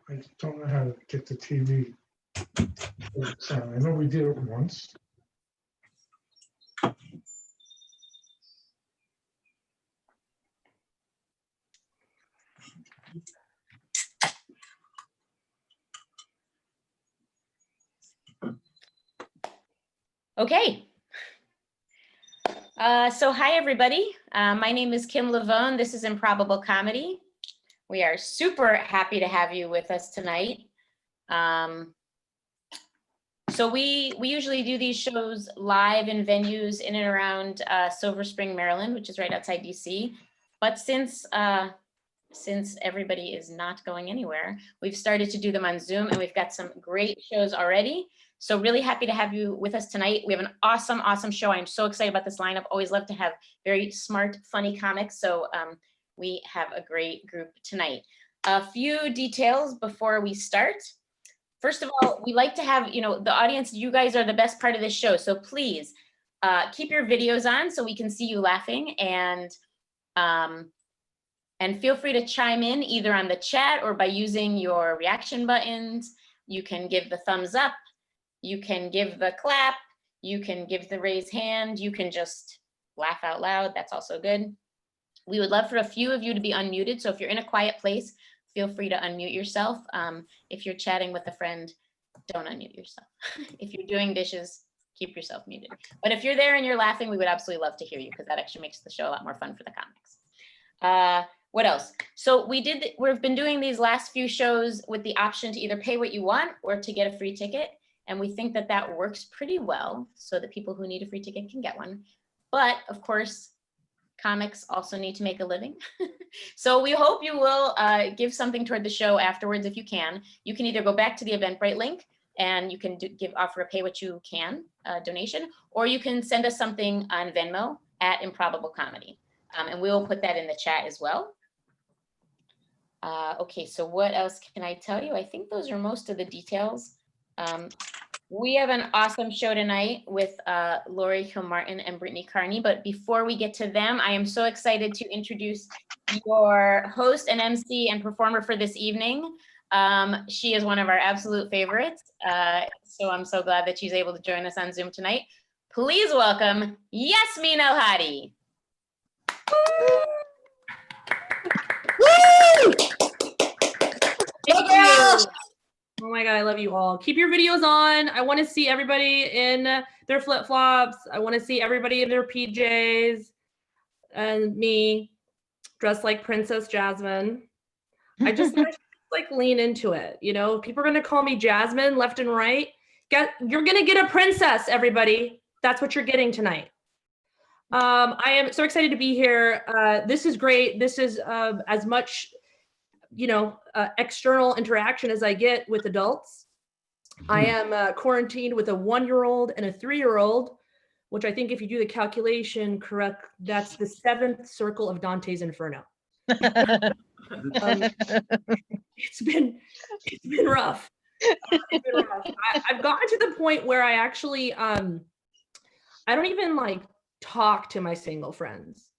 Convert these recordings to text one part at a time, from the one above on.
I don't know how to get the TV sound. I know we did it once. Okay. So hi, everybody. My name is Kim Lavone. This is Improbable Comedy. We are super happy to have you with us tonight. So we usually do these shows live in venues in and around Silver Spring, Maryland, which is right outside DC. But since everybody is not going anywhere, we've started to do them on Zoom, and we've got some great shows already. So really happy to have you with us tonight. We have an awesome, awesome show. I'm so excited about this lineup. Always love to have very smart, funny comics. So we have a great group tonight. A few details before we start. First of all, we like to have, the audience, you guys are the best part of this show. So please keep your videos on so we can see you laughing, and feel free to chime in either on the chat or by using your reaction buttons. You can give the thumbs up. You can give the clap, you can give the raise hand, you can just laugh out loud, that's also good. We would love for a few of you to be unmuted, so if you're in a quiet place, feel free to unmute yourself. If you're chatting with a friend, don't unmute yourself. If you're doing dishes, keep yourself muted. But if you're there and you're laughing, we would absolutely love to hear you, because that actually makes the show a lot more fun for the comics. What else? So we've been doing these last few shows with the option to either pay what you want or to get a free ticket. And we think that that works pretty well, so that people who need a free ticket can get one. But of course, comics also need to make a living. So we hope you will give something toward the show afterwards if you can. You can either go back to the Eventbrite link and you can offer a pay what you can donation, or you can send us something on Venmo at Improbable Comedy. And we'll put that in the chat as well. Okay, so what else can I tell you? I think those are most of the details. We have an awesome show tonight with Laurie, Kilmartin, and Brittany Carney. But before we get to them, I am so excited to introduce your host and MC and performer for this evening. She is one of our absolute favorites. So I'm so glad that she's able to join us on Zoom tonight. Please welcome Yasmin Elhady. Woo! Thank you. Oh my God, I love you all. Keep your videos on. I want to see everybody in their flip-flops. I want to see everybody in their PJs and me dressed like Princess Jasmine. I just want to like lean into it. People are going to call me Jasmine left and right. You're going to get a princess, everybody. That's what you're getting tonight. I am so excited to be here. This is great. This is as much external interaction as I get with adults. I am quarantined with a 1-year-old and a 3-year-old, which I think if you do the calculation correct, that's the 7th circle of Dante's Inferno. It's been rough. It's been rough. I've gotten to the point where I actually, I don't even like talk to my single friends.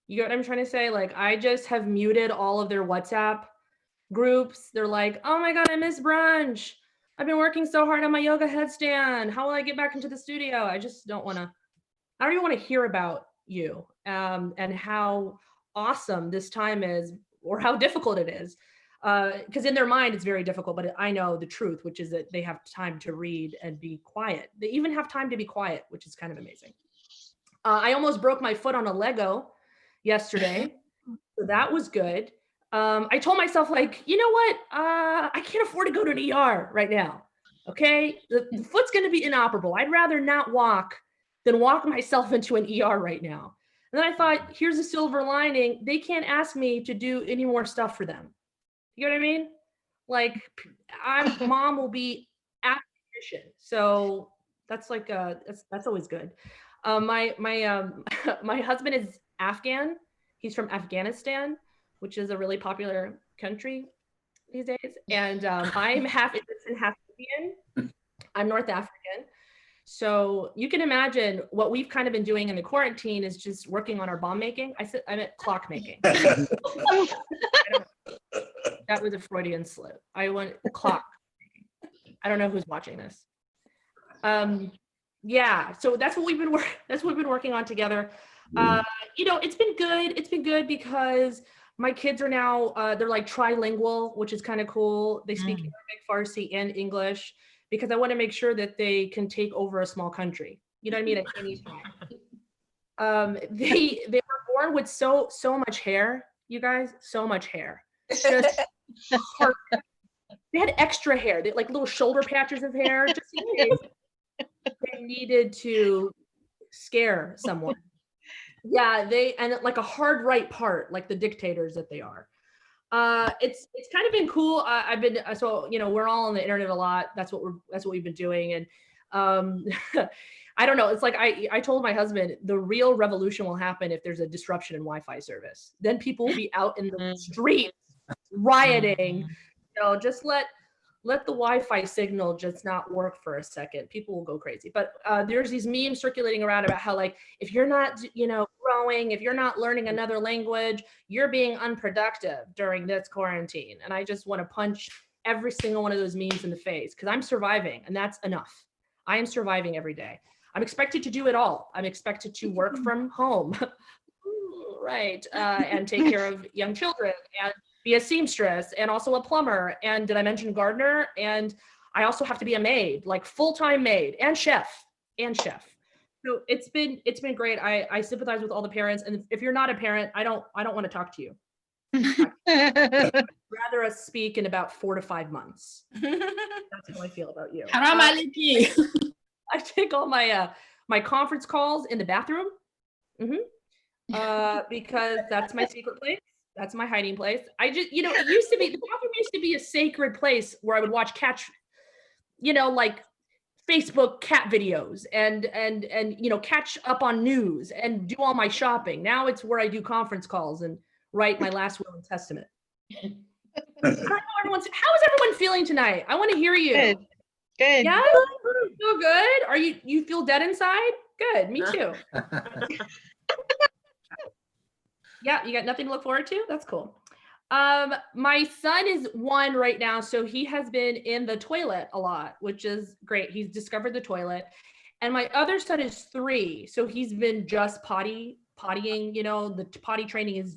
You get what I'm trying to say? Like, I just have muted all of their WhatsApp groups. They're like, oh my God, I miss brunch. I've been working so hard on my yoga headstand. How will I get back into the studio? I just don't want to, I don't even want to hear about you and how awesome this time is, or how difficult it is. Because in their mind, it's very difficult, but I know the truth, which is that they have time to read and be quiet. They even have time to be quiet, which is kind of amazing. I almost broke my foot on a Lego yesterday, so that was good. I told myself, like, you know what? I can't afford to go to an ER right now. Okay, the foot's going to be inoperable. I'd rather not walk than walk myself into an ER right now. And then I thought, here's a silver lining. They can't ask me to do any more stuff for them. You know what I mean? Like, mom will be at the mission. So that's like that's always good. My husband is Afghan. He's from Afghanistan, which is a really popular country these days. And I'm half Egyptian, half Indian. I'm North African. So you can imagine what we've kind of been doing in the quarantine is just working on our bomb making. I meant clock making. That was a Freudian slip. I went clock. I don't know who's watching this. Yeah, so that's what we've been working on together. It's been good. It's been good because my kids are now they're like trilingual, which is kind of cool. They speak Arabic, Farsi, and English because I want to make sure that they can take over a small country. You know what I mean? At any time. They were born with so much hair, you guys, so much hair. Just hard. They had extra hair. They had like little shoulder patches of hair just in case they needed to scare someone. Yeah, and like a hard right part, like the dictators that they are. It's kind of been cool. I've been we're all on the internet a lot. That's what we've been doing, and I don't know. It's like I told my husband the real revolution will happen if there's a disruption in Wi-Fi service. Then people will be out in the streets rioting. Just let the Wi-Fi signal just not work for a second. People will go crazy. But there's these memes circulating around about how like if you're not growing, if you're not learning another language, you're being unproductive during this quarantine. And I just want to punch every single one of those memes in the face because I'm surviving, and that's enough. I am surviving every day. I'm expected to do it all. I'm expected to work from home, right, and take care of young children and be a seamstress and also a plumber. And did I mention gardener? And I also have to be a maid, like full-time maid and chef. So it's been great. I sympathize with all the parents. And if you're not a parent, I don't want to talk to you. I'd rather us speak in about 4 to 5 months. That's how I feel about you. I take all my conference calls in the bathroom. Because that's my secret place. That's my hiding place. I just, it used to be, the bathroom used to be a sacred place where I would watch like Facebook cat videos and catch up on news and do all my shopping. Now it's where I do conference calls and write my last will and testament. I don't know how is everyone feeling tonight? I want to hear you. Good. Yeah? Feel good? You feel dead inside? Good, me too. Yeah, you got nothing to look forward to? That's cool. My son is 1 right now, so he has been in the toilet a lot, which is great. He's discovered the toilet. And my other son is 3, so he's been just pottying, the potty training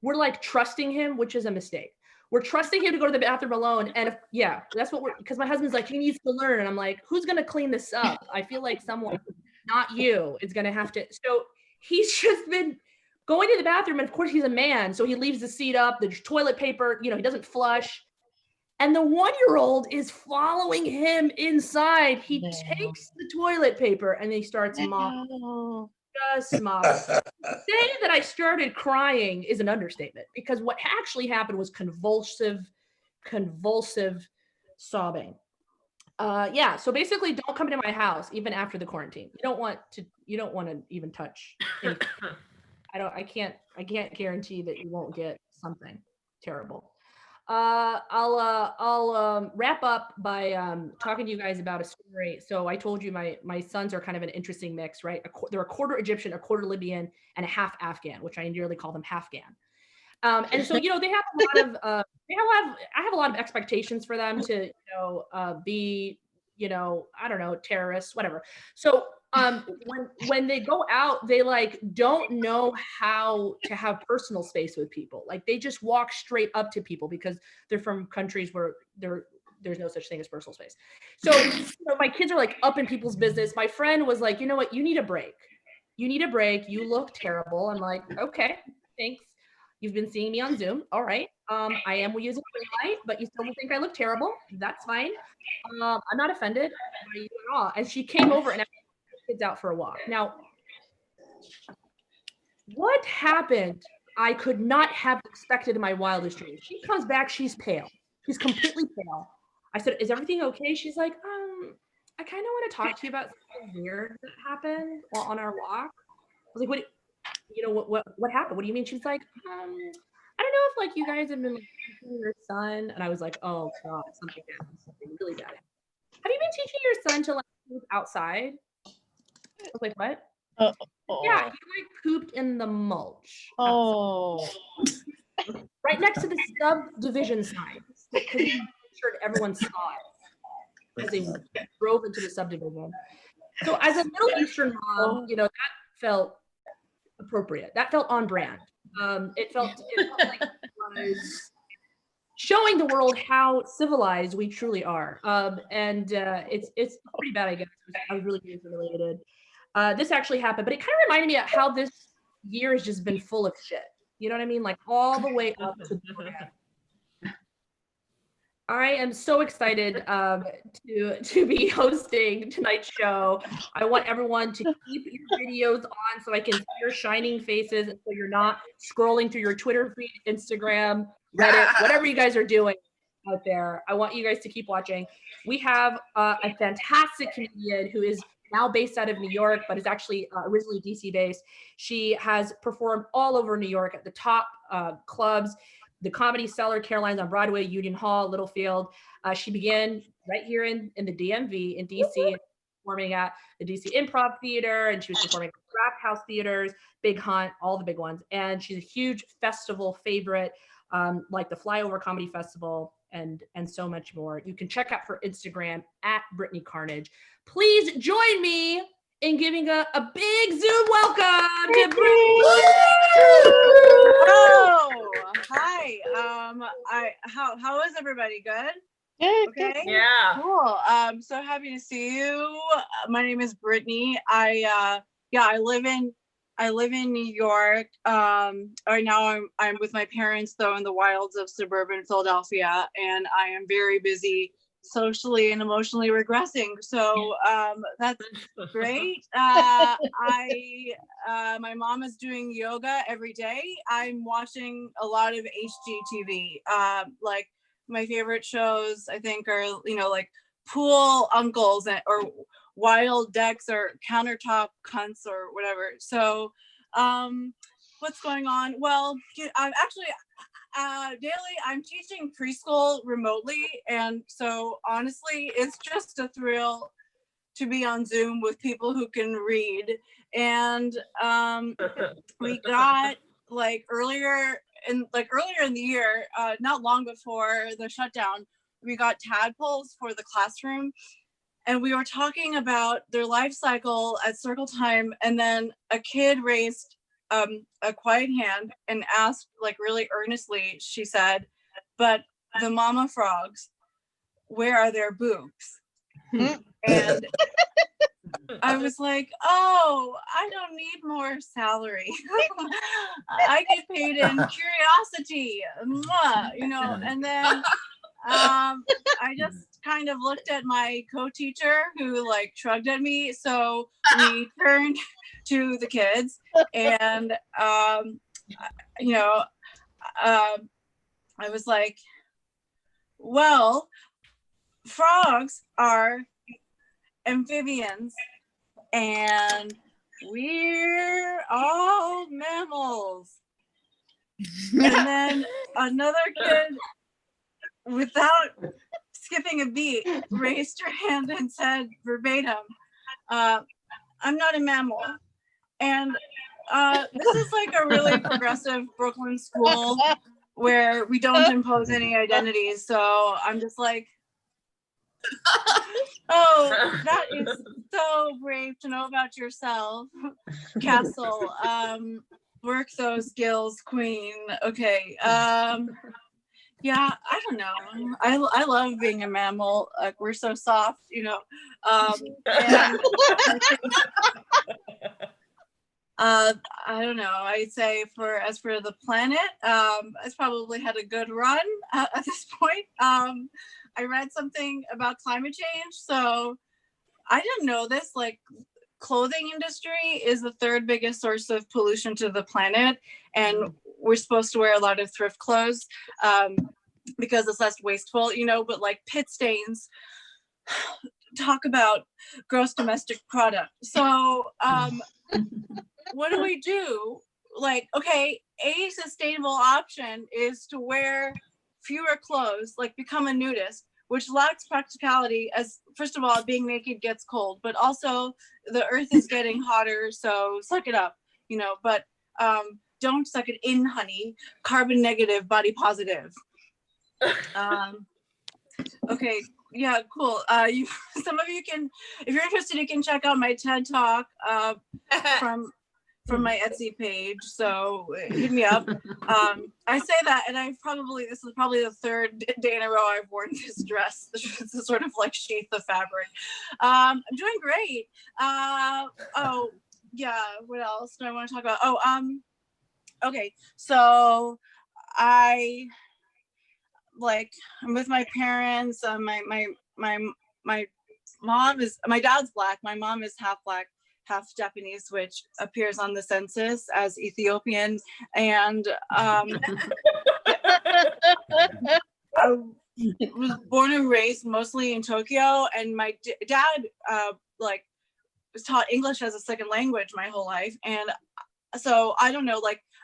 we're like trusting him, which is a mistake. We're trusting him to go to the bathroom alone. And that's what because my husband's like, he needs to learn. And I'm like, who's going to clean this up? I feel like someone, not you, is going to have to. So he's just been going to the bathroom. And of course he's a man. So he leaves the seat up, the toilet paper, he doesn't flush. And the 1-year-old is following him inside. He takes the toilet paper and he starts mopping. Just mopping. Saying that I started crying is an understatement because what actually happened was convulsive sobbing. So basically don't come into my house even after the quarantine. You don't want to even touch anything. I can't guarantee that you won't get something terrible. I'll wrap up by talking to you guys about a story. So I told you my sons are kind of an interesting mix, right? They're a quarter Egyptian, a quarter Libyan, and a half Afghan, which I nearly call them Halfgan. And so they have a lot of I have a lot of expectations for them to be I don't know, terrorists, whatever. So when they go out, they like don't know how to have personal space with people. Like they just walk straight up to people because they're from countries where there's no such thing as personal space. So my kids are like up in people's business. My friend was like, you know what, you need a break. You look terrible. I'm like, okay, thanks. You've been seeing me on Zoom. All right. I am using green light, but you still think I look terrible. That's fine. I'm not offended by you at all. And she came over and kids out for a walk. Now, what happened? I could not have expected in my wildest dreams. She comes back, she's pale. She's completely pale. I said, is everything okay? She's like, I kind of want to talk to you about something weird that happened while on our walk. I was like, what happened? What do you mean? She's like, I don't know if like you guys have been like, teaching your son. And I was like, oh God, something happened, something really bad. Have you been teaching your son to like move outside? I was like, what? Yeah, he like pooped in the mulch. Oh. right next to the subdivision sign, because we made sure that everyone saw it as they drove into the subdivision. So as a Middle Eastern mom, you know, that felt appropriate. That felt on brand. It felt like it was showing the world how civilized we truly are. It's pretty bad, I guess. I was really humiliated. This actually happened, but it kind of reminded me of how this year has just been full of shit. You know what I mean? Like all the way up to the brand. I am so excited to be hosting tonight's show. I want everyone to keep your videos on so I can see your shining faces, so you're not scrolling through your Twitter feed, Instagram, Reddit, whatever you guys are doing out there. I want you guys to keep watching. We have a fantastic comedian who is now based out of New York, but is actually originally DC based. She has performed all over New York at the top clubs. The Comedy Cellar, Caroline's on Broadway, Union Hall, Littlefield. She began right here in the DMV in DC, performing at the DC Improv Theater, and she was performing at Draft House Theaters, Big Hunt, all the big ones. And she's a huge festival favorite, like the Flyover Comedy Festival and so much more. You can check out her Instagram at Brittany Carnage. Please join me in giving a big Zoom welcome to Brittany. Oh, hi. How is everybody? Good? Okay. Yeah. Cool. So happy to see you. My name is Brittany. I live in New York. Right now I'm with my parents though in the wilds of suburban Philadelphia, and I am very busy socially and emotionally regressing. So that's great. My mom is doing yoga every day. I'm watching a lot of HGTV. Like my favorite shows I think are, you know, like Pool Uncles or Wild Decks or Countertop Cunts or whatever. So what's going on? Well, I'm actually daily I'm teaching preschool remotely, and so honestly it's just a thrill to be on Zoom with people who can read. And we got earlier in the year, not long before the shutdown, we got tadpoles for the classroom, and we were talking about their life cycle at circle time, and then a kid raised a quiet hand and asked, like really earnestly, she said, "But the mama frogs, where are their boobs?" And I was like, "Oh, I don't need more salary. I get paid in curiosity, you know." And then I just kind of looked at my co-teacher who like shrugged at me. So we turned to the kids, and you know, I was like, "Well, frogs are amphibians, and we're all mammals." And then another kid, without skipping a beat, raised her hand and said verbatim, "I'm not a mammal." And this is like a really progressive Brooklyn school where we don't impose any identities. So I'm just like, oh, that is so brave to know about yourself, Castle. Work those skills, queen. Okay. Yeah, I don't know. I love being a mammal. Like we're so soft, you know. And I don't know. I'd say as for the planet, it's probably had a good run at this point. I read something about climate change, so I didn't know this. Like, clothing industry is the third biggest source of pollution to the planet, and we're supposed to wear a lot of thrift clothes because it's less wasteful, you know. But like pit stains, talk about gross domestic product. So what do we do? Like, okay, a sustainable option is to wear fewer clothes, like become a nudist, which lacks practicality, as first of all, being naked gets cold, but also the earth is getting hotter, so suck it up, you know. But don't suck it in, honey. Carbon negative, body positive. Okay, yeah, cool. Some of you can, if you're interested, you can check out my TED Talk from my Etsy page. So hit me up. I say that, and this is probably the third day in a row I've worn this dress to sort of like sheath the fabric. I'm doing great. Oh yeah, what else do I want to talk about? Okay, so I'm with my parents. My dad's Black. My mom is half Black, half Japanese, which appears on the census as Ethiopian. And I was born and raised mostly in Tokyo, and my dad was taught English as a second language my whole life. And so I don't know,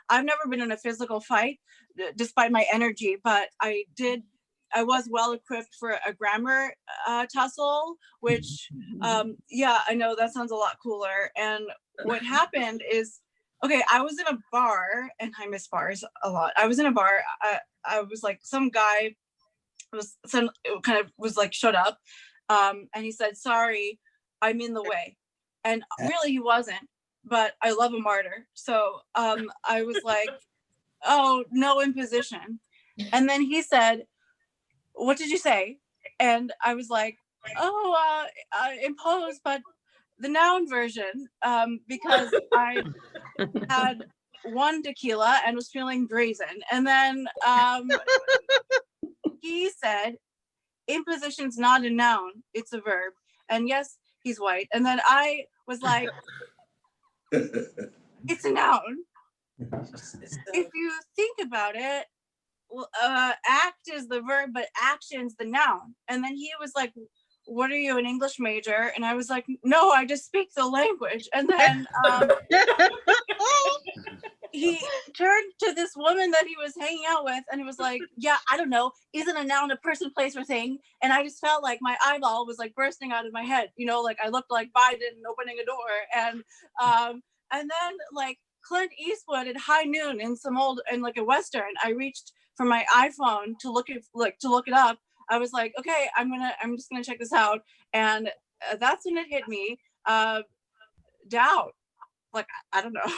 I've never been in a physical fight despite my energy, but I was well equipped for a grammar tussle, which yeah, I know that sounds a lot cooler. And what happened is, okay, I was in a bar, and I miss bars a lot. I was in a bar. I was like, some guy showed up, and he said, "Sorry, I'm in the way," and really he wasn't. But I love a martyr, so I was like, "Oh, no imposition." And then he said, "What did you say?" And I was like, "Oh, impose, but the noun version," because I had one tequila and was feeling brazen. And then he said, "Imposition's not a noun, it's a verb." And yes, he's white. And then I was like, "It's a noun." If you think about it, act is the verb, but action's the noun. And then he was like, "What are you, an English major?" And I was like, "No, I just speak the language." And then he turned to this woman that he was hanging out with, and he was like, "Yeah, I don't know, isn't a noun a person, place, or thing?" And I just felt like my eyeball was like bursting out of my head, like I looked like Biden opening a door. And then like Clint Eastwood at high noon in a Western, I reached for my iPhone to look it up. I was like, okay, I'm just gonna check this out. And that's when it hit me, doubt. Like, I don't know.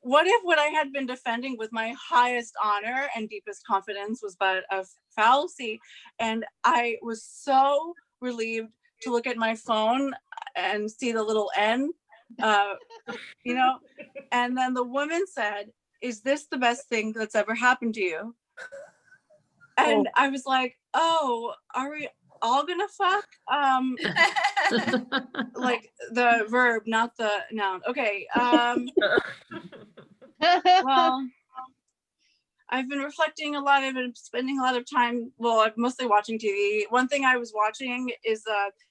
What if what I had been defending with my highest honor and deepest confidence was but a fallacy? And I was so relieved to look at my phone and see the little N, and then the woman said, "Is this the best thing that's ever happened to you?" And I was like, "Oh, are we all gonna fuck?" Like the verb, not the noun. Okay. Well, I've been reflecting a lot. I've been spending a lot of time, I'm mostly watching TV. One thing I was watching is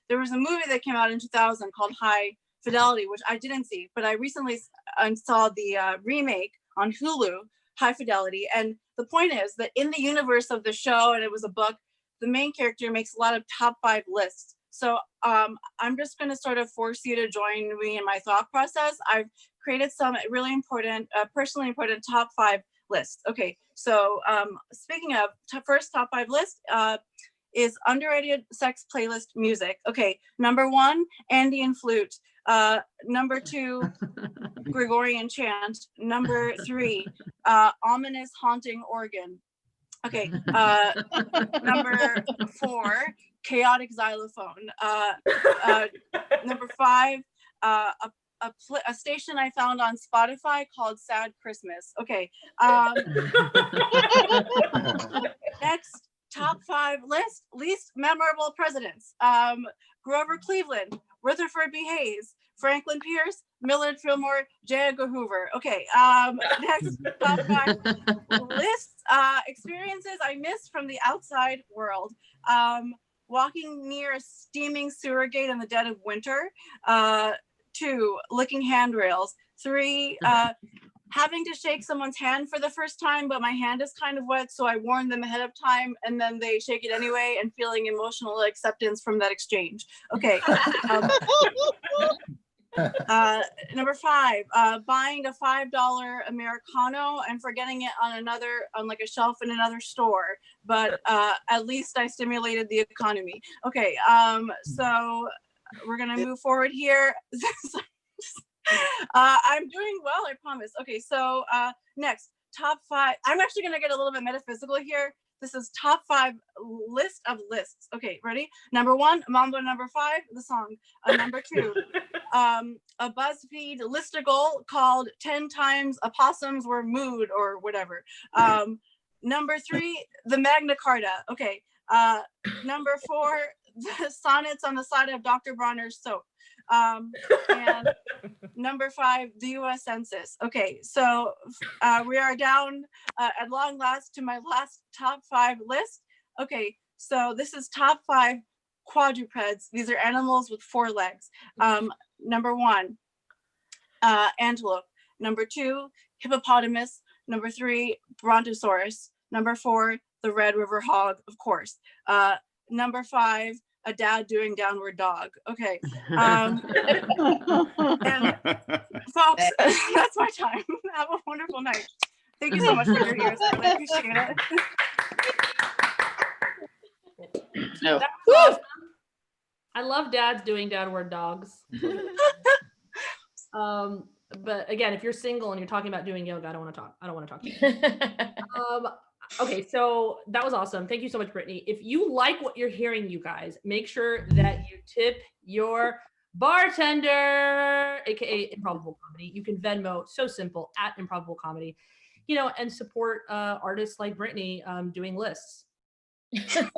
there was a movie that came out in 2000 called High Fidelity, which I didn't see, but I recently saw the remake on Hulu, High Fidelity. And the point is that in the universe of the show, and it was a book, the main character makes a lot of top 5 lists. So I'm just going to sort of force you to join me in my thought process. I've created some really important, personally important top 5 lists. Okay, so speaking of first top 5 list is underrated sex playlist music. Okay, number 1, Andean flute. Number 2, Gregorian chant. Number 3, ominous haunting organ. Okay, number 4, chaotic xylophone. Number 5, a station I found on Spotify called Sad Christmas. Okay. Next, top 5 list, least memorable presidents. Grover Cleveland, Rutherford B. Hayes, Franklin Pierce, Millard Fillmore, J. Edgar Hoover. Okay. Next, top 5 lists, experiences I missed from the outside world. Walking near a steaming sewer gate in the dead of winter. 2, licking handrails. 3, having to shake someone's hand for the first time, but my hand is kind of wet, so I warn them ahead of time, and then they shake it anyway, and feeling emotional acceptance from that exchange. Okay. Number 5, buying a $5 Americano and forgetting it on like a shelf in another store, but at least I stimulated the economy. Okay, so we're gonna move forward here. I'm doing well, I promise. Okay, so next, top 5. I'm actually gonna get a little bit metaphysical here. This is top 5 list of lists. Okay, ready? Number 1, Mambo. Number 5, the song. Number 2, a BuzzFeed listicle called 10 times opossums were mooed or whatever. Number 3, the Magna Carta. Okay. Number 4, the sonnets on the side of Dr. Bronner's soap. And number 5, the US Census. Okay, so we are down at long last to my last top 5 list. Okay, so this is top 5 quadrupeds. These are animals with 4 legs. Number 1, antelope. Number 2, hippopotamus. Number 3, brontosaurus. Number 4, the Red River hog, of course. Number 5, a dad doing downward dog. Okay. And folks, that's my time. Have a wonderful night. Thank you so much for your ears. I really appreciate it. That was awesome. I love dads doing downward dogs. But again, if you're single and you're talking about doing yoga, I don't want to talk to you. Okay, so that was awesome. Thank you so much, Brittany. If you like what you're hearing, you guys, make sure that you tip your bartender, aka Improbable Comedy. You can Venmo, so simple, at Improbable Comedy, and support artists like Brittany doing lists. You know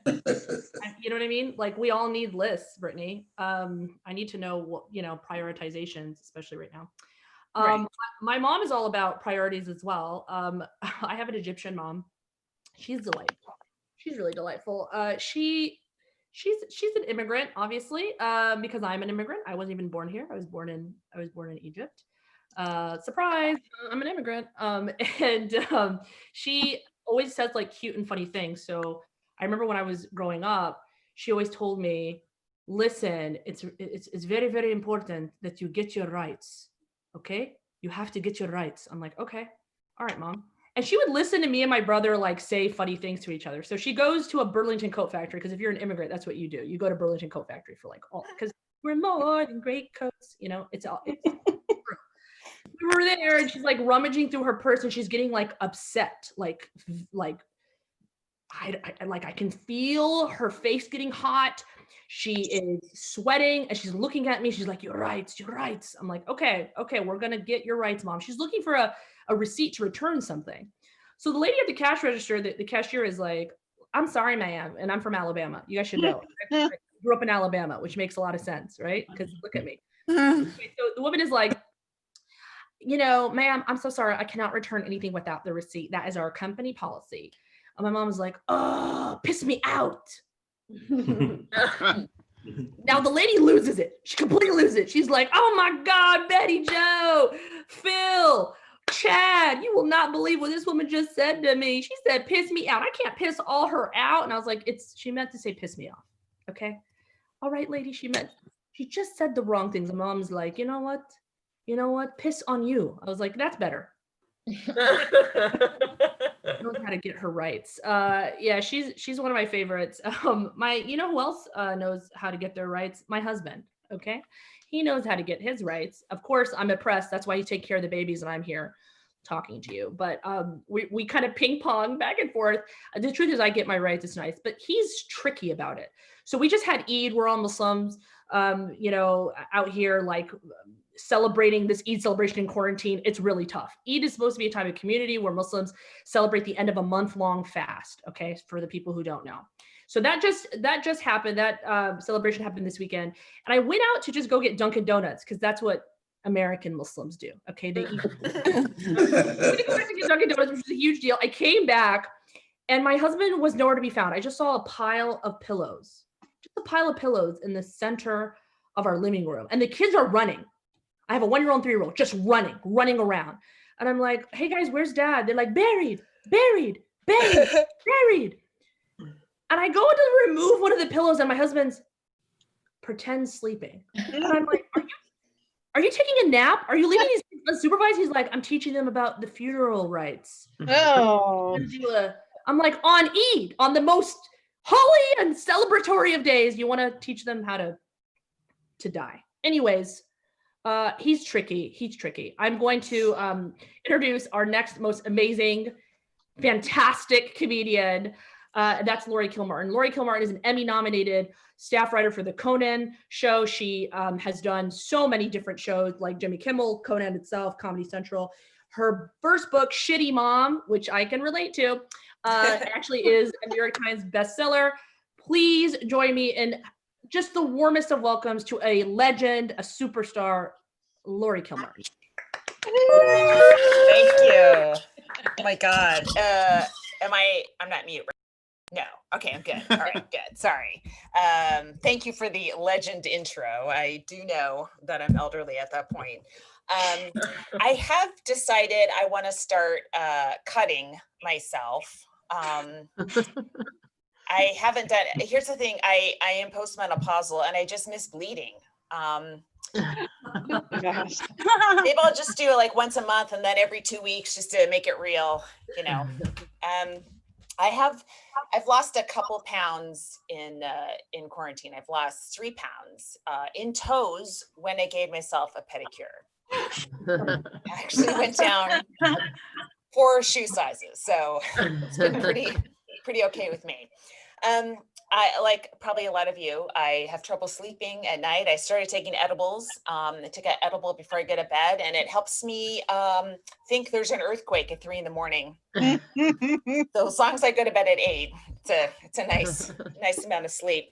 what I mean? Like, we all need lists, Brittany. I need to know what, prioritizations, especially right now. Right. My mom is all about priorities as well. I have an Egyptian mom. She's delightful. She's really delightful. She's an immigrant, obviously, because I'm an immigrant. I wasn't even born here. I was born in Egypt. Surprise! I'm an immigrant. And she always says like cute and funny things. So I remember when I was growing up, she always told me, "Listen, it's very, very important that you get your rights. Okay, you have to get your rights." I'm like, okay, all right, Mom. And she would listen to me and my brother like say funny things to each other. So she goes to a Burlington coat factory, because if you're an immigrant, that's what you do. You go to Burlington coat factory for like all, because we're more than great coats. It's we were there, and she's like rummaging through her purse, and she's getting like upset, like I can feel her face getting hot. She is sweating and she's looking at me. She's like, your rights. I'm like, okay, we're gonna get your rights, Mom. She's looking for a receipt to return something. So the lady at the cash register, the cashier is like, "I'm sorry, ma'am," and I'm from Alabama. You guys should know. I grew up in Alabama, which makes a lot of sense, right? Because look at me. Okay, so the woman is like, "Ma'am, I'm so sorry. I cannot return anything without the receipt. That is our company policy." And my mom was like, "Oh, piss me out." Now the lady loses it. She completely loses it. She's like, "Oh my God, Betty Joe, Phil, Chad, you will not believe what this woman just said to me. She said, piss me out. I can't piss all her out." And I was like, she meant to say piss me off. Okay. All right, lady. She just said the wrong things. And Mom's like, you know what? Piss on you. I was like, that's better. Knows how to get her rights. Yeah, she's one of my favorites. You know who else knows how to get their rights? My husband. Okay, he knows how to get his rights. Of course, I'm oppressed. That's why you take care of the babies, and I'm here talking to you. But we kind of ping pong back and forth. The truth is, I get my rights. It's nice, but he's tricky about it. So we just had Eid. We're all Muslims. Out here like celebrating this Eid celebration in quarantine. It's really tough. Eid is supposed to be a time of community where Muslims celebrate the end of a month-long fast. Okay, for the people who don't know. So that just happened. That celebration happened this weekend, and I went out to just go get Dunkin' Donuts because that's what American Muslims do. Okay, they eat. I went to go back to get Dunkin' Donuts, which was a huge deal. I came back, and my husband was nowhere to be found. I just saw a pile of pillows, in the center of our living room, and the kids are running. I have a 1-year-old and 3-year-old just running around. And I'm like, "Hey guys, where's Dad?" They're like, buried. And I go to remove one of the pillows, and my husband's pretend sleeping. And I'm like, are you taking a nap? Are you leaving these kids unsupervised? He's like, I'm teaching them about the funeral rites. Oh, I'm like, on Eid, on the most holy and celebratory of days, you want to teach them how to die. Anyways, he's tricky. I'm going to introduce our next most amazing, fantastic comedian. That's Laurie Kilmartin. Laurie Kilmartin is an Emmy-nominated staff writer for the Conan show. She has done so many different shows like Jimmy Kimmel, Conan itself, Comedy Central. Her first book, Shitty Mom, which I can relate to, actually is a New York Times bestseller. Please join me in just the warmest of welcomes to a legend, a superstar, Laurie Kilmartin. Thank you. Oh my God. I'm not mute, right? No. Okay, I'm good. All right, good. Sorry. Thank you for the legend intro. I do know that I'm elderly at that point. I have decided I want to start cutting myself. I haven't done, here's the thing, I am postmenopausal and I just miss bleeding. gosh. Maybe I'll just do it like once a month and then every 2 weeks just to make it real, you know. I've lost a couple pounds in quarantine. I've lost 3 pounds in toes when I gave myself a pedicure. I actually went down 4 shoe sizes, so it's been pretty okay with me. I, like probably a lot of you, I have trouble sleeping at night. I started taking edibles. I took an edible before I go to bed, and it helps me think there's an earthquake at 3 a.m. So as long as I go to bed at 8, it's a nice amount of sleep.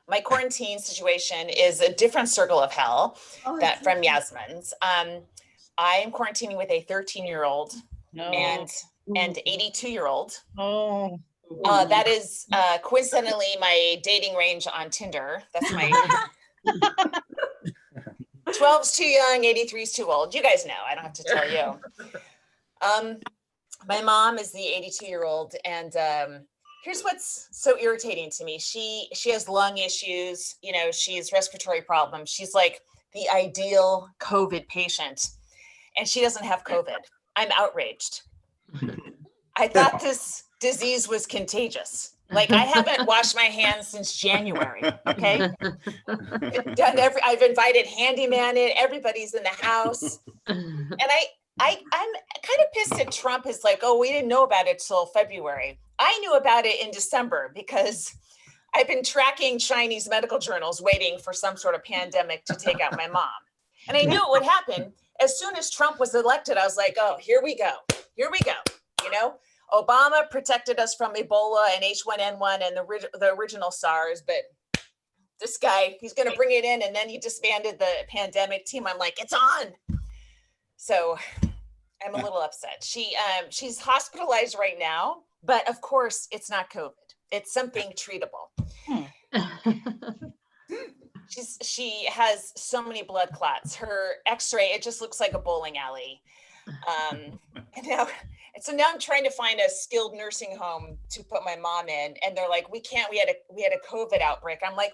My quarantine situation is a different circle of hell from Yasmin's. I am quarantining with a 13-year-old and 82-year-old. Oh. That is coincidentally my dating range on Tinder. That's my 12's too young, 83's too old. You guys know, I don't have to tell you. My mom is the 82-year-old, and here's what's so irritating to me. She has lung issues, you know, she has respiratory problems. She's like the ideal COVID patient, and she doesn't have COVID. I'm outraged. I thought this disease was contagious. Like, I haven't washed my hands since January. Okay. I've invited handyman in, everybody's in the house. And I'm kind of pissed that Trump is like, oh, we didn't know about it till February. I knew about it in December because I've been tracking Chinese medical journals waiting for some sort of pandemic to take out my mom. And I knew it would happen. As soon as Trump was elected, I was like, oh, here we go. You know, Obama protected us from Ebola and H1N1 and the original SARS, but this guy, he's going to bring it in, and then he disbanded the pandemic team. I'm like, it's on. So I'm a little upset. She's hospitalized right now, but of course it's not COVID. It's something treatable. She has so many blood clots. Her x-ray, it just looks like a bowling alley. So now I'm trying to find a skilled nursing home to put my mom in, and they're like, we can't, we had a COVID outbreak. I'm like,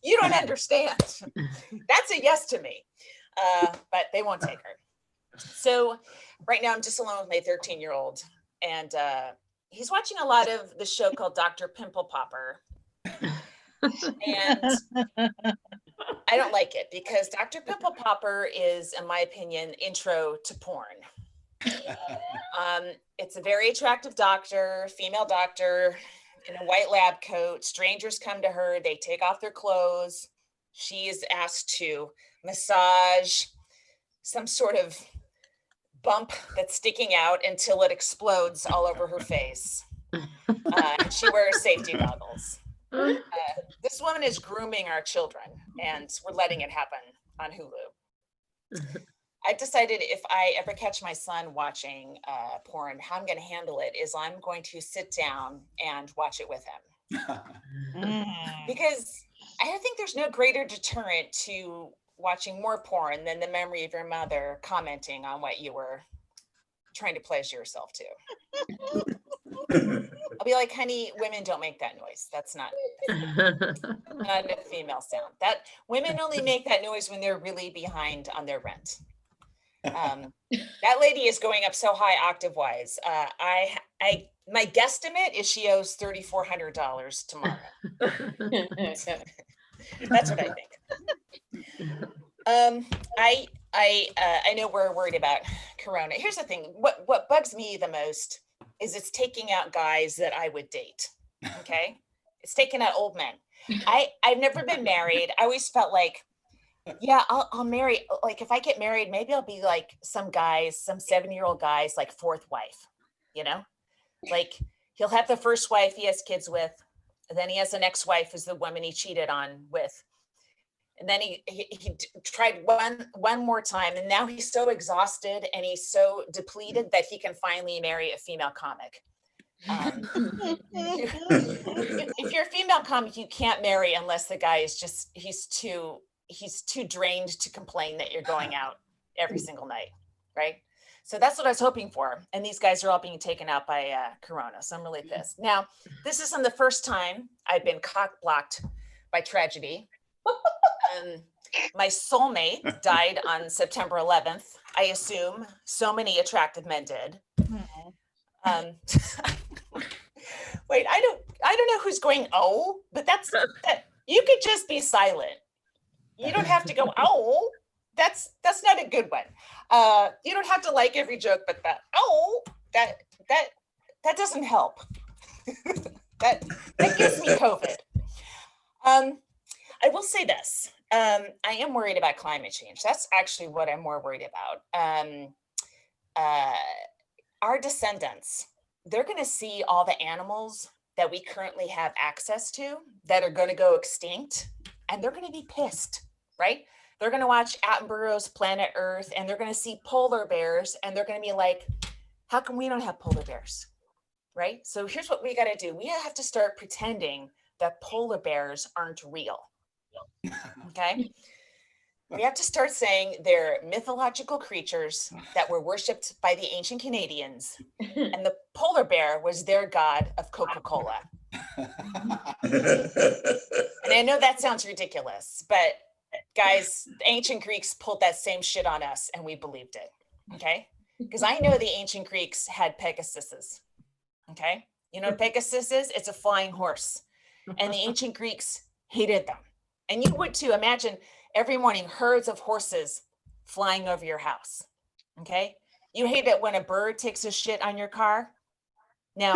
you don't understand. That's a yes to me. But they won't take her. So right now I'm just alone with my 13-year-old, and he's watching a lot of the show called Dr. Pimple Popper. And I don't like it because Dr. Pimple Popper is, in my opinion, intro to porn. It's a very attractive doctor, female doctor in a white lab coat. Strangers come to her, they take off their clothes. She is asked to massage some sort of bump that's sticking out until it explodes all over her face. And she wears safety goggles. This woman is grooming our children, and we're letting it happen on Hulu. I've decided if I ever catch my son watching porn, how I'm going to handle it is I'm going to sit down and watch it with him. Because I think there's no greater deterrent to watching more porn than the memory of your mother commenting on what you were trying to pleasure yourself to. I'll be like, honey, women don't make that noise. That's not a female sound. That women only make that noise when they're really behind on their rent. That lady is going up so high octave wise. My guesstimate is she owes $3,400 tomorrow. That's what I think. I know we're worried about Corona. Here's the thing. What bugs me the most is it's taking out guys that I would date. Okay. It's taking out old men. I've never been married. I always felt like, yeah, I'll marry, like if I get married, maybe I'll be like some 70-year-old guy's like fourth wife, you know, like he'll have the first wife he has kids with, and then he has an ex-wife who's the woman he cheated on with. And then he tried one more time, and now he's so exhausted and he's so depleted that he can finally marry a female comic. If you're a female comic, you can't marry unless the guy is just, he's too drained to complain that you're going out every single night, right? So that's what I was hoping for. And these guys are all being taken out by Corona. So I'm really pissed. Now, this isn't the first time I've been cock-blocked by tragedy. My soulmate died on September 11th. I assume so many attractive men did. Wait, I don't know who's going, oh, but that you could just be silent. You don't have to go, oh, that's not a good one. You don't have to like every joke, but that doesn't help. that gives me COVID. I will say this. I am worried about climate change. That's actually what I'm more worried about. Our descendants, they're going to see all the animals that we currently have access to that are going to go extinct, and they're going to be pissed, right? They're going to watch Attenborough's Planet Earth, and they're going to see polar bears, and they're going to be like, how come we don't have polar bears, right? So here's what we got to do. We have to start pretending that polar bears aren't real, okay? We have to start saying they're mythological creatures that were worshipped by the ancient Canadians, and the polar bear was their god of Coca-Cola. And I know that sounds ridiculous, but guys, the ancient Greeks pulled that same shit on us and we believed it, okay? Because I know the ancient Greeks had Pegasuses, okay? You know what Pegasus is? It's a flying horse. And the ancient Greeks hated them. And you would too. Imagine every morning herds of horses flying over your house, okay? You hate it when a bird takes a shit on your car. Now,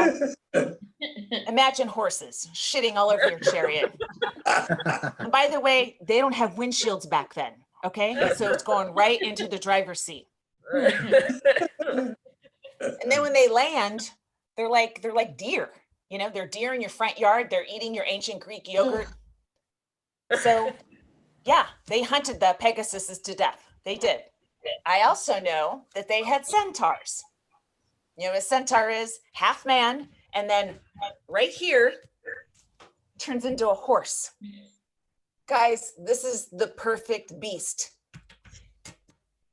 imagine horses shitting all over your chariot. And by the way, they don't have windshields back then, okay? So it's going right into the driver's seat. And then when they land, they're like deer, you know, they're deer in your front yard. They're eating your ancient Greek yogurt. So yeah, they hunted the Pegasuses to death. They did. I also know that they had centaurs. You know, a centaur is half man, and then right here turns into a horse. Guys, this is the perfect beast.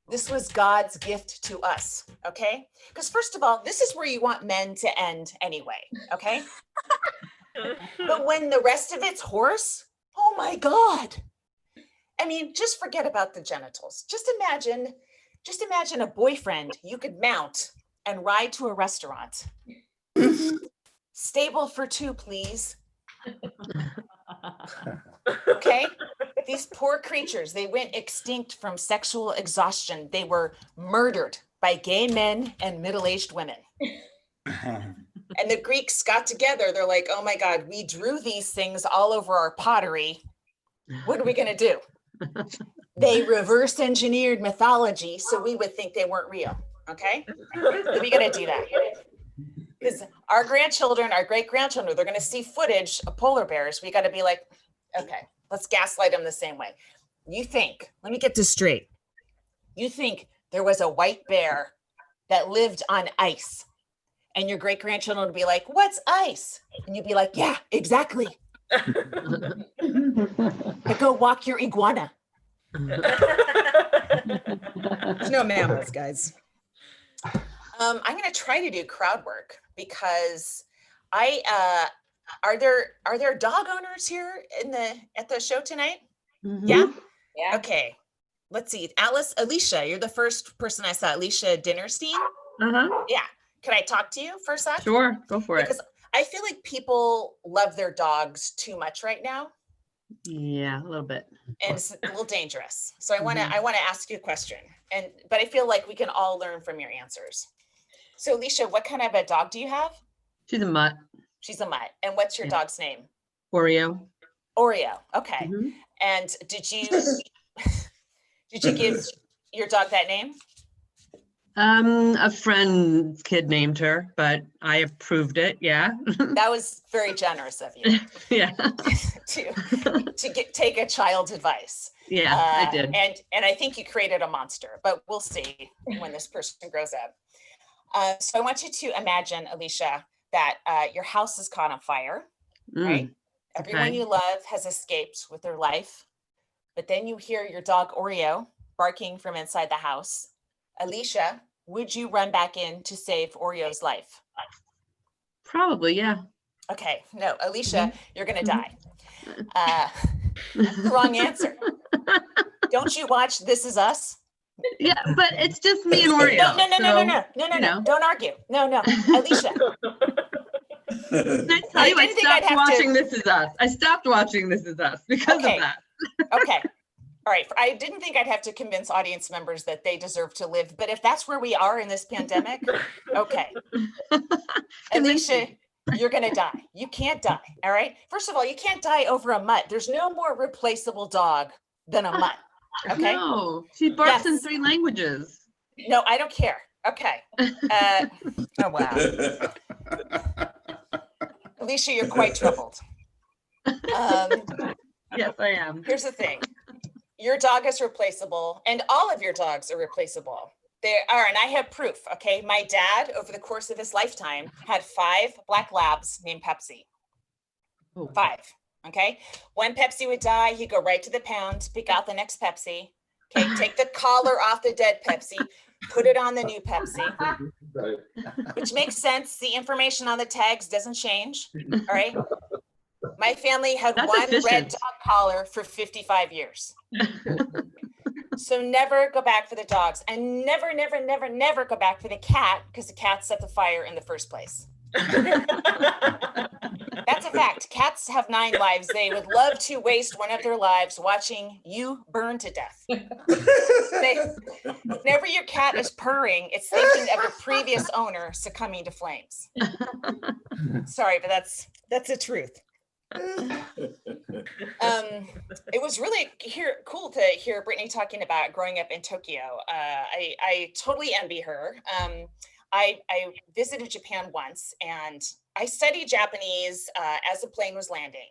This was God's gift to us, okay? Because first of all, this is where you want men to end anyway, okay? But when the rest of it's horse, oh my God. I mean, just forget about the genitals. Just imagine a boyfriend you could mount and ride to a restaurant. Stable for two, please. Okay? These poor creatures, they went extinct from sexual exhaustion. They were murdered by gay men and middle-aged women. And the Greeks got together. They're like, oh my God, we drew these things all over our pottery. What are we going to do? They reverse engineered mythology so we would think they weren't real. Okay? We got to do that. Because our grandchildren, our great-grandchildren, they're going to see footage of polar bears. We got to be like, okay, let's gaslight them the same way. You think, let me get this straight. You think there was a white bear that lived on ice, and your great-grandchildren would be like, what's ice? And you'd be like, yeah, exactly. But go walk your iguana. There's no mammals, guys. I'm going to try to do crowd work because Are there dog owners here at the show tonight? Mhm. Yeah. Yeah. Okay. Let's see. Alicia, you're the first person I saw. Alicia Dinnerstein. Uh-huh. Yeah. Can I talk to you for a sec? Sure, go for it. Because I feel like people love their dogs too much right now, Yeah, a little bit. and it's a little dangerous. So I want to ask you a question, but I feel like we can all learn from your answers. So Alicia, what kind of a dog do you have? She's a mutt. She's a mutt. And what's your Yeah. dog's name? Oreo. Oreo. Okay. Mhm. And did you give your dog that name? A friend's kid named her, but I approved it. Yeah. That was very generous of you Yeah. to take a child's advice. Yeah, I did. And I think you created a monster, but we'll see when this person grows up. So I want you to imagine, Alicia, that your house is caught on fire, right? Everyone okay. you love has escaped with their life, but then you hear your dog Oreo barking from inside the house. Alicia, would you run back in to save Oreo's life? Probably, yeah. Okay, no, Alicia, you're gonna die. That's the wrong answer. Don't you watch This Is Us? Yeah, but it's just me and Oreo. No, don't argue. No, Alicia. Did I tell you I stopped watching This Is Us? I stopped watching This Is Us because of that. Okay. All right. I didn't think I'd have to convince audience members that they deserve to live, but if that's where we are in this pandemic, okay. Alicia, you're going to die. You can't die. All right. First of all, you can't die over a mutt. There's no more replaceable dog than a mutt. Okay. No, she barks in 3 languages. No, I don't care. Okay. Oh, wow. Alicia, you're quite troubled. Yes, I am. Here's the thing. Your dog is replaceable, and all of your dogs are replaceable. They are, and I have proof, okay? My dad, over the course of his lifetime, had 5 black labs named Pepsi. Oh. 5, okay? When Pepsi would die, he'd go right to the pound, pick out the next Pepsi, okay? Take the collar off the dead Pepsi, put it on the new Pepsi, which makes sense. The information on the tags doesn't change, all right? My family had That's one efficient. red dog collar for 55 years. So never go back for the dogs, and never go back for the cat, because the cat set the fire in the first place. That's a fact. Cats have 9 lives. They would love to waste one of their lives watching you burn to death. Whenever your cat is purring, it's thinking of a previous owner succumbing to flames. Sorry, but that's the truth. It was really cool to hear Brittany talking about growing up in Tokyo. I totally envy her. I visited Japan once, and I studied Japanese as the plane was landing.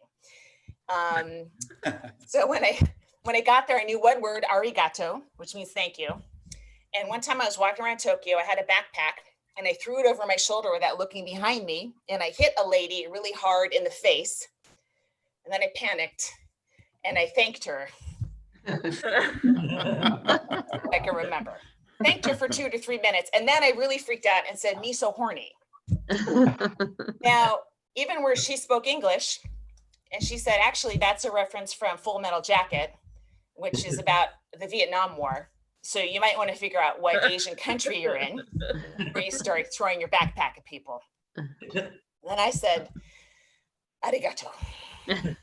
So when I got there, I knew one word, arigato, which means thank you. And one time I was walking around Tokyo, I had a backpack, and I threw it over my shoulder without looking behind me, and I hit a lady really hard in the face. And then I panicked, and I thanked her. I can remember. Thanked her for 2 to 3 minutes, and then I really freaked out and said, "Me so horny." Now, even where she spoke English, and she said, actually, that's a reference from Full Metal Jacket, which is about the Vietnam War. So you might want to figure out what Asian country you're in, where you start throwing your backpack at people. Then I said, "Arigato." I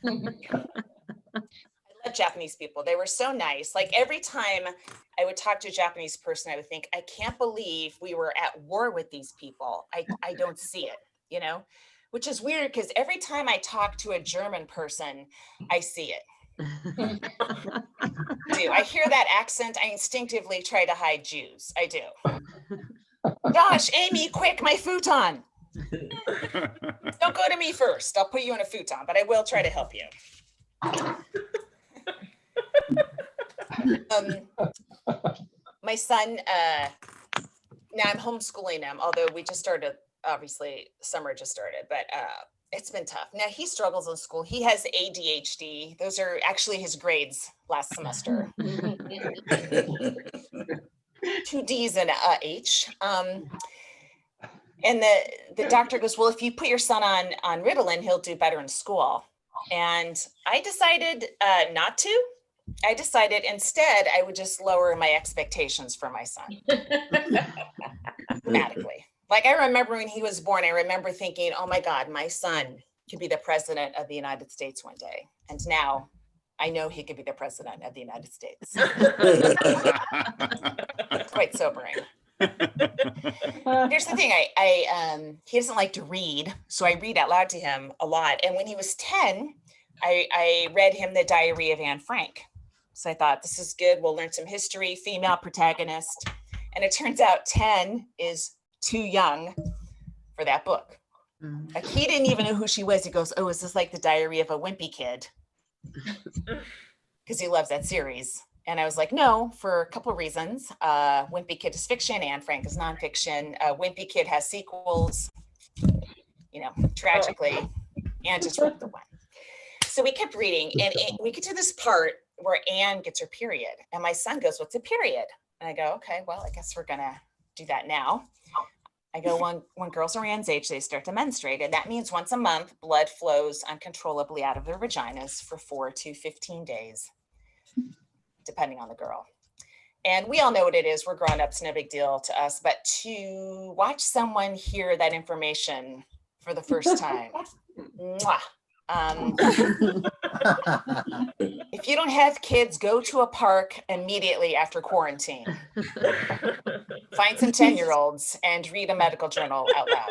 love Japanese people. They were so nice. Like every time I would talk to a Japanese person, I would think, I can't believe we were at war with these people. I don't see it, you know, which is weird because every time I talk to a German person, I see it. I hear that accent. I instinctively try to hide Jews. I do. Josh, Amy, quick, my futon. Don't go to me first. I'll put you in a futon, but I will try to help you. My son, now I'm homeschooling him, although we just started, obviously summer just started, but it's been tough. Now he struggles in school. He has ADHD. Those are actually his grades last semester. 2 Ds and a H. And the doctor goes, well, if you put your son on Ritalin, he'll do better in school. And I decided not to. I decided instead I would just lower my expectations for my son dramatically. Like I remember when he was born, I remember thinking, oh my God, my son could be the president of the United States one day. And now I know he could be the president of the United States. It's quite sobering. Here's the thing, he doesn't like to read, so I read out loud to him a lot. And when he was 10, I read him The Diary of Anne Frank. So I thought, this is good. We'll learn some history, female protagonist. And it turns out 10 is too young for that book. Like he didn't even know who she was. He goes, oh, is this like The Diary of a Wimpy Kid? Because he loves that series. And I was like, no, for a couple of reasons. Wimpy Kid is fiction, Anne Frank is nonfiction. Wimpy Kid has sequels, tragically, Anne just wrote the one. So we kept reading, and we get to this part where Anne gets her period. And my son goes, what's a period? And I go, okay, well, I guess we're gonna do that now. I go, when girls are Anne's age, they start to menstruate. And that means once a month, blood flows uncontrollably out of their vaginas for 4 to 15 days, depending on the girl. And we all know what it is. We're grown-ups, no big deal to us. But to watch someone hear that information for the first time, mwah. If you don't have kids, go to a park immediately after quarantine. Find some 10-year-olds and read a medical journal out loud.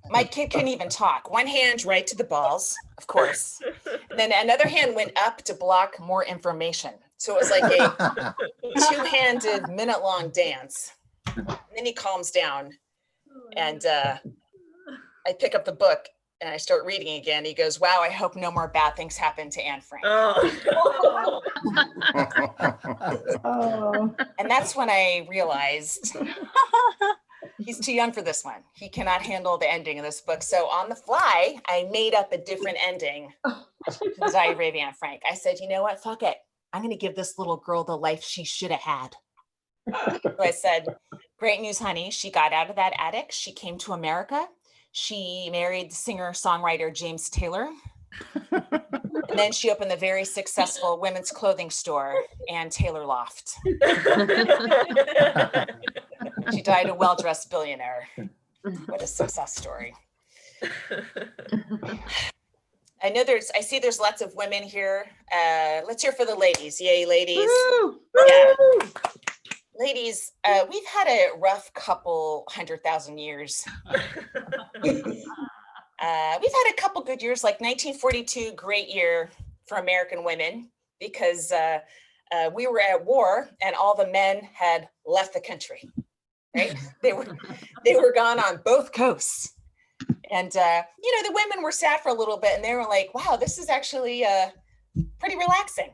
My kid couldn't even talk. One hand right to the balls, of course. And then another hand went up to block more information. So it was like a two-handed minute-long dance. And then he calms down and I pick up the book and I start reading again. He goes, wow, I hope no more bad things happen to Anne Frank. Oh. And that's when I realized he's too young for this one. He cannot handle the ending of this book. So on the fly, I made up a different ending to the Diary of Anne Frank. I said, you know what, fuck it. I'm going to give this little girl the life she should have had. So I said, great news, honey. She got out of that attic. She came to America. She married singer-songwriter James Taylor. And then she opened the very successful women's clothing store, Ann Taylor Loft. She died a well-dressed billionaire. What a success story. I see there's lots of women here. Let's hear for the ladies. Yay, ladies. Woo! Yeah. Ladies, we've had a rough couple 100,000 years. We've had a couple good years, like 1942, great year for American women, because we were at war and all the men had left the country, right? They were gone on both coasts. And, the women were sad for a little bit and they were like, wow, this is actually pretty relaxing.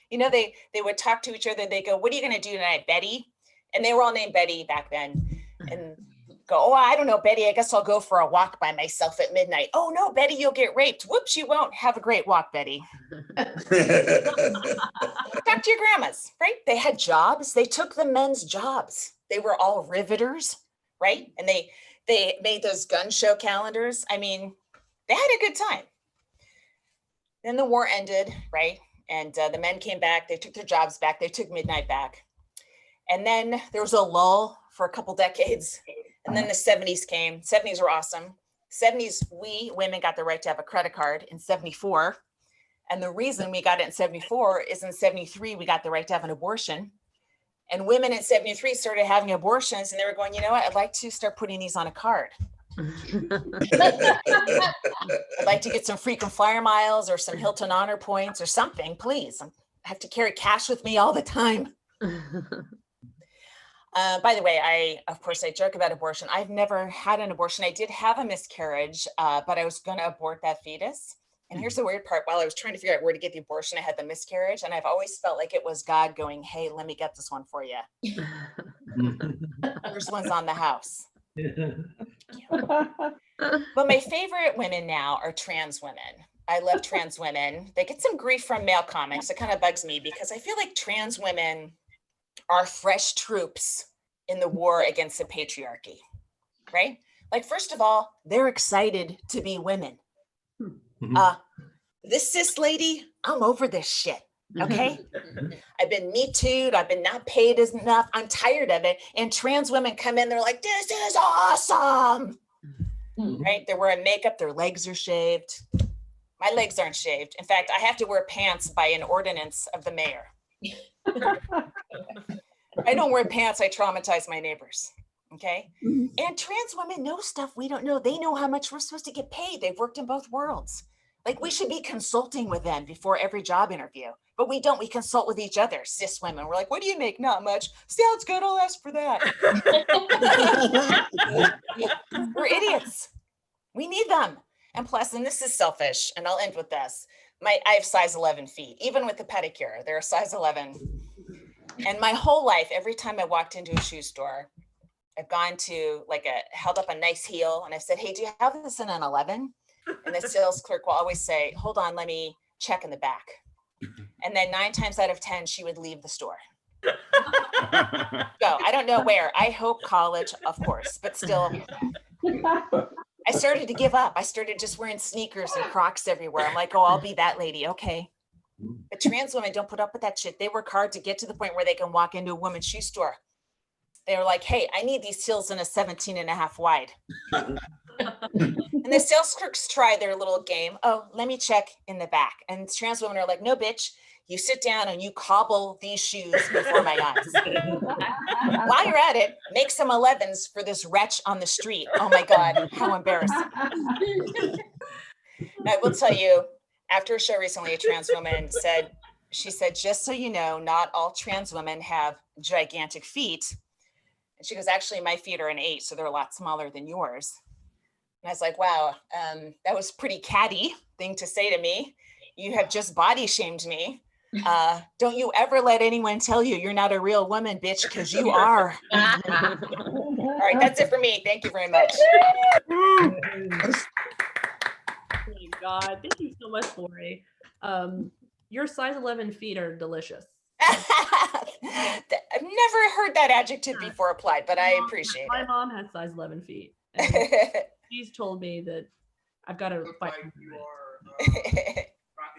They would talk to each other. They go, what are you going to do tonight, Betty? And they were all named Betty back then. And go, oh, I don't know, Betty, I guess I'll go for a walk by myself at midnight. Oh, no, Betty, you'll get raped. Whoops, you won't. Have a great walk, Betty. Talk to your grandmas, right? They had jobs. They took the men's jobs. They were all riveters, right? And they made those gun show calendars. I mean, they had a good time. Then the war ended, right? And the men came back. They took their jobs back. They took midnight back. And then there was a lull for a couple decades. And then the 70s came. 70s were awesome. 70s, we women got the right to have a credit card in 74. And the reason we got it in 74 is in 73, we got the right to have an abortion. And women in 73 started having abortions and they were going, you know what? I'd like to start putting these on a card. I'd like to get some frequent flyer miles or some Hilton honor points or something, please. I have to carry cash with me all the time. By the way, of course, I joke about abortion. I've never had an abortion. I did have a miscarriage, but I was going to abort that fetus. And here's the weird part. While I was trying to figure out where to get the abortion, I had the miscarriage. And I've always felt like it was God going, hey, let me get this one for you. First one's on the house. But my favorite women now are trans women. I love trans women. They get some grief from male comics. It kind of bugs me because I feel like trans women are fresh troops in the war against the patriarchy, right? Like, first of all, they're excited to be women. This cis lady, I'm over this shit. Okay. I've been Me Too'd. I've been not paid enough. I'm tired of it. And trans women come in, they're like, this is awesome. Right? They're wearing makeup, their legs are shaved. My legs aren't shaved. In fact, I have to wear pants by an ordinance of the mayor. I don't wear pants, I traumatize my neighbors. Okay. And trans women know stuff we don't know. They know how much we're supposed to get paid. They've worked in both worlds. Like, we should be consulting with them before every job interview, but we don't. We consult with each other, cis women. We're like, what do you make? Not much. Sounds good. I'll ask for that. We're idiots. We need them. And plus, and this is selfish, and I'll end with this. I have size 11 feet, even with the pedicure, they're a size 11. And my whole life, every time I walked into a shoe store, I've gone to held up a nice heel and I said, hey, do you have this in an 11? And the sales clerk will always say, hold on, let me check in the back. And then 9 times out of 10, she would leave the store. Go, I don't know where. I hope college, of course, but still. I started to give up. I started just wearing sneakers and Crocs everywhere. I'm like, oh, I'll be that lady. Okay. But trans women don't put up with that shit. They work hard to get to the point where they can walk into a woman's shoe store. They're like, hey, I need these heels in a 17.5 wide. And the sales clerks try their little game. Oh, let me check in the back. And trans women are like, no, bitch, you sit down and you cobble these shoes before my eyes. While you're at it, make some 11s for this wretch on the street. Oh my God, how embarrassing. I will tell you, after a show recently, a trans woman said, just so you know, not all trans women have gigantic feet. And she goes, actually, my feet are an 8, so they're a lot smaller than yours. And I was like, wow, that was pretty catty thing to say to me. You have just body shamed me. Don't you ever let anyone tell you you're not a real woman, bitch, because you are. All right, that's it for me. Thank you very much. Oh my God, thank you so much, Laurie. Your size 11 feet are delicious. I've never heard that adjective before applied, but I appreciate it. My mom has size 11 feet. And she's told me that I've got to fight.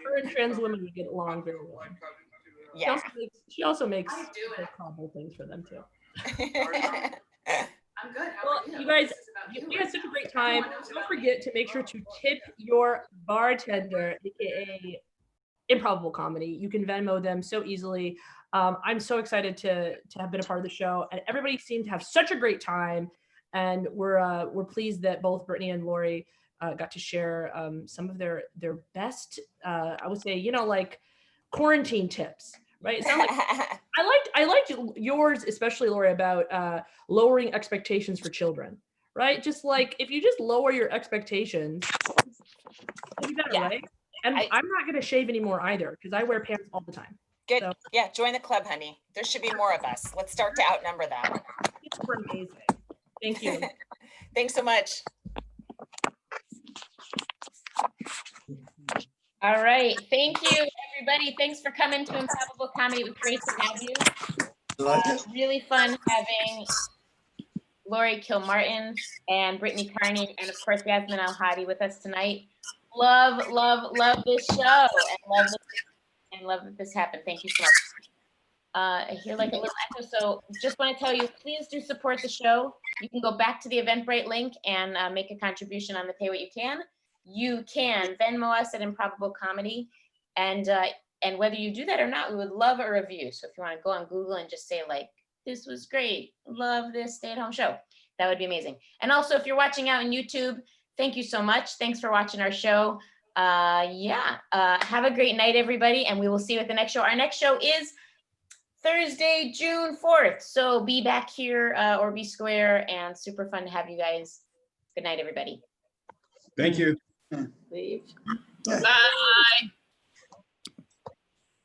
Her and trans women would get along very well. Yeah. She also makes combo things for them too. I'm good. Well, you guys had such a great time. Don't forget to make sure to tip your bartender, aka Improbable Comedy. You can Venmo them so easily. I'm so excited to have been a part of the show, and everybody seemed to have such a great time. And we're pleased that both Brittany and Laurie got to share some of their best, I would say, like quarantine tips, right? It sounds like I liked yours, especially Laurie, about lowering expectations for children, right? Just like if you just lower your expectations, it'll be better, Yeah. right? And I'm not gonna shave anymore either because I wear pants all the time. Good. So. Yeah, join the club, honey. There should be more of us. Let's start to outnumber them. We're amazing. Thank you. Thanks so much. All right. Thank you, everybody. Thanks for coming to Improbable Comedy. It was great to have you. Really fun having Laurie Kilmartin and Brittany Carney, and of course, Yasmin Elhady with us tonight. Love this show, and love that this happened. Thank you so much. I hear like a little echo, so just want to tell you, please do support the show. You can go back to the Eventbrite link and make a contribution on the Pay What You Can. You can Venmo us at Improbable Comedy, and whether you do that or not, we would love a review. So if you want to go on Google and just say like, this was great, love this stay-at-home show, that would be amazing. And also, if you're watching out on YouTube, thank you so much. Thanks for watching our show. Have a great night, everybody, and we will see you at the next show. Our next show is Thursday, June 4th. So be back here or be square, and super fun to have you guys. Good night, everybody. Thank you. Leave. Bye.